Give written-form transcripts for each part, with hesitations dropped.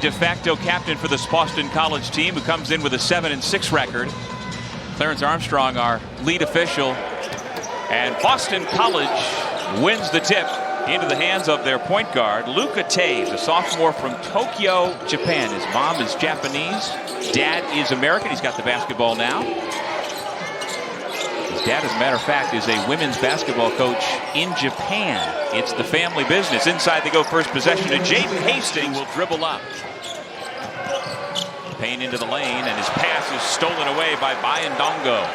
de facto captain for this Boston College team, who comes in with a 7-6 record. Clarence Armstrong, our lead official. And Boston College wins the tip into the hands of their point guard, Luka Taves, a sophomore from Tokyo, Japan. His mom is Japanese. Dad is American. He's got the basketball now. His dad, as a matter of fact, is a women's basketball coach in Japan. It's the family business. Inside they go, first possession to Jaden Hastings. Will dribble up. Payne into the lane, and his pass is stolen away by Bayandongo.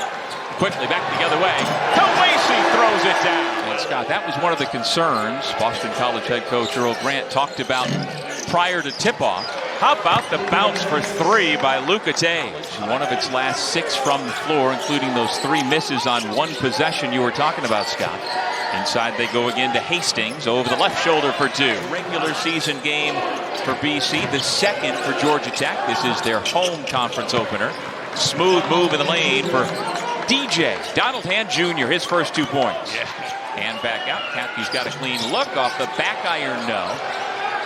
Quickly back the other way. Kowacie throws it down. And Scott, that was one of the concerns Boston College head coach Earl Grant talked about prior to tip-off. How about the bounce for three by Luka Taves? One of its last 6 from the floor, including those 3 misses on one possession you were talking about, Scott. Inside they go again to Hastings, over the left shoulder for 2. Regular season game for BC, the second for Georgia Tech. This is their home conference opener. Smooth move in the lane for DJ Donald Hand Jr., his first 2 points. Hand back out. Kapke's got a clean look off the back iron. No.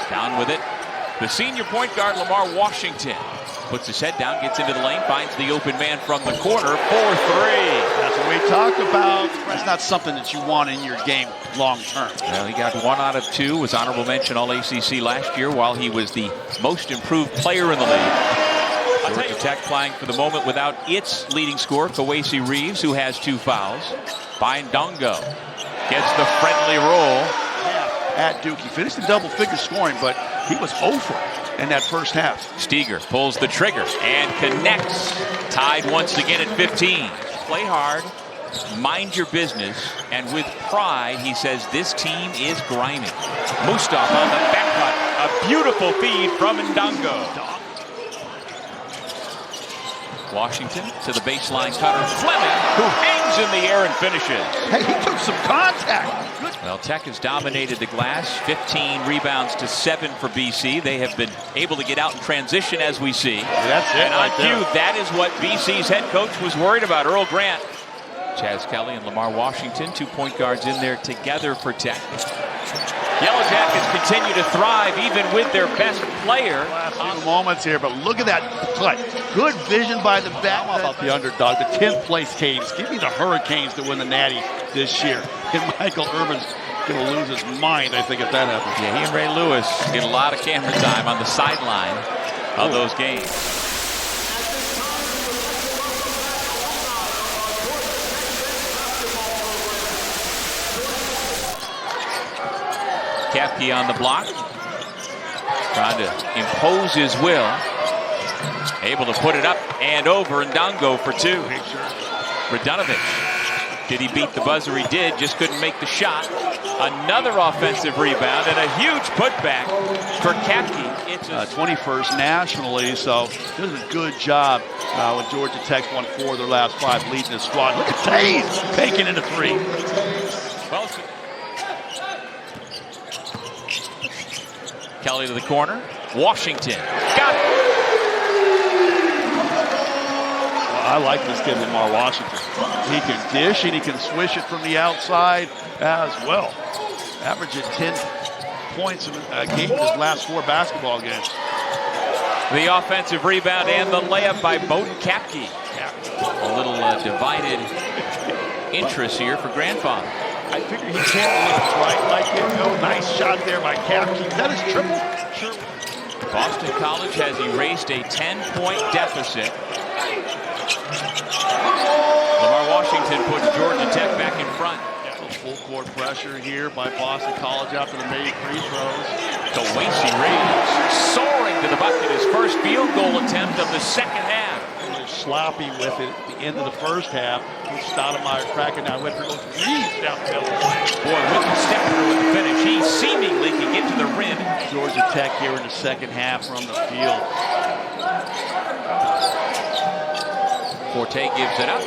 Down with it. The senior point guard, Lamar Washington, puts his head down, gets into the lane, finds the open man from the corner for 3. That's what we talk about. That's not something that you want in your game long term. Well, he got 1 out of 2, was honorable mention All ACC last year, while he was the most improved player in the league. Georgia Tech playing for the moment without its leading scorer, Kowacie Reeves, who has 2 fouls. Bayandongo gets the friendly roll. At Duke, he finished in double-figure scoring, but he was over in that first half. Steger pulls the trigger and connects. Tied once again at 15. Play hard, mind your business, and with pride, he says this team is grimy. Mustaf on the back cut. A beautiful feed from Ndongo. Washington to the baseline cutter. Fleming, who hangs in the air and finishes. Hey, he took some contact. Well, Tech has dominated the glass. 15 rebounds to 7 for BC. They have been able to get out in transition, as we see. That's it. And on cue, that is what BC's head coach was worried about, Earl Grant. Chaz Kelly and Lamar Washington, 2 point guards in there together for Tech. Yellow Jackets continue to thrive even with their best player. Last few moments here, but look at that play. Good vision by the back. How about the underdog, the 10th place Canes? Give me the Hurricanes to win the Natty this year. And Michael Irvin's going to lose his mind, I think, if that happens. Yeah, he and Ray Lewis get a lot of camera time on the sideline of those games. Kapke on the block, trying to impose his will. Able to put it up and over, Ndongo for 2. Radunovic, did he beat the buzzer? He did, just couldn't make the shot. Another offensive rebound and a huge putback for Kapke. It's 21st nationally, so doing a good job with Georgia Tech won 4 of their last 5, leading the squad. Look at Taves taking into 3. Well, Kelly to the corner. Washington got it. Well, I like this kid, Lamar Washington. He can dish and he can swish it from the outside as well. Averaging 10 points a game in his last 4 basketball games. The offensive rebound and the layup by Boden Kapke. A little divided interest here for grandfather. I figure he can't live right like it. No, nice shot there by Kapke. Is that his triple? Sure. Boston College has erased a 10-point deficit. Lamar Washington puts Georgia Tech back in front. Full court pressure here by Boston College after the made free throws. Kowacie Reeves soaring to the bucket, his first field goal attempt of the second half. A little sloppy with it at the end of the first half. Stoudemire cracking down with her. Goes Reeves downfield. Boy, with the step through with the finish, he seemingly can get to the rim. Georgia Tech here in the second half from the field. Forte gives it up.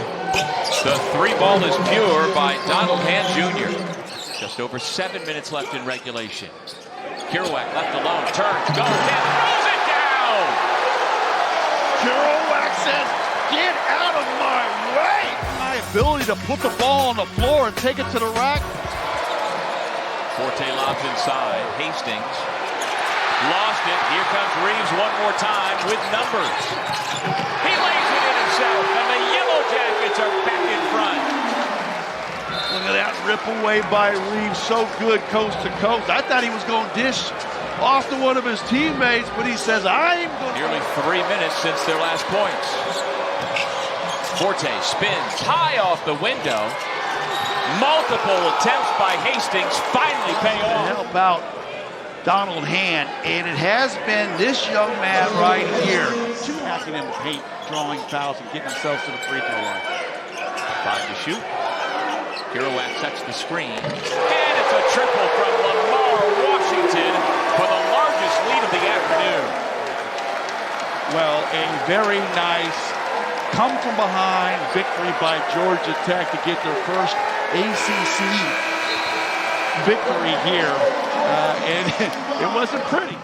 The 3 ball is pure by Donald Hand Jr. Just over 7 minutes left in regulation. Kerouac left alone, turns, goes in, throws it down! Kerouac says, get out of my way! My ability to put the ball on the floor and take it to the rack. Forte lobs inside, Hastings Lost it. Here comes Reeves one more time with numbers. He lays it in himself, and the Yellow Jackets are back in front. Look at that rip away by Reeves. So good coast to coast. I thought he was going to dish off to one of his teammates, but he says, I'm going to... Nearly 3 minutes since their last points. Forte spins high off the window. Multiple attempts by Hastings finally pay off. Help out Donald Hand, and it has been this young man right here. Hacking in the paint, drawing fouls, and getting themselves to the free throw line. 5 to shoot. Kerouac sets the screen. And it's a triple from Lamar Washington for the largest lead of the afternoon. Well, a very nice come-from-behind victory by Georgia Tech to get their first ACC victory here. And it wasn't pretty.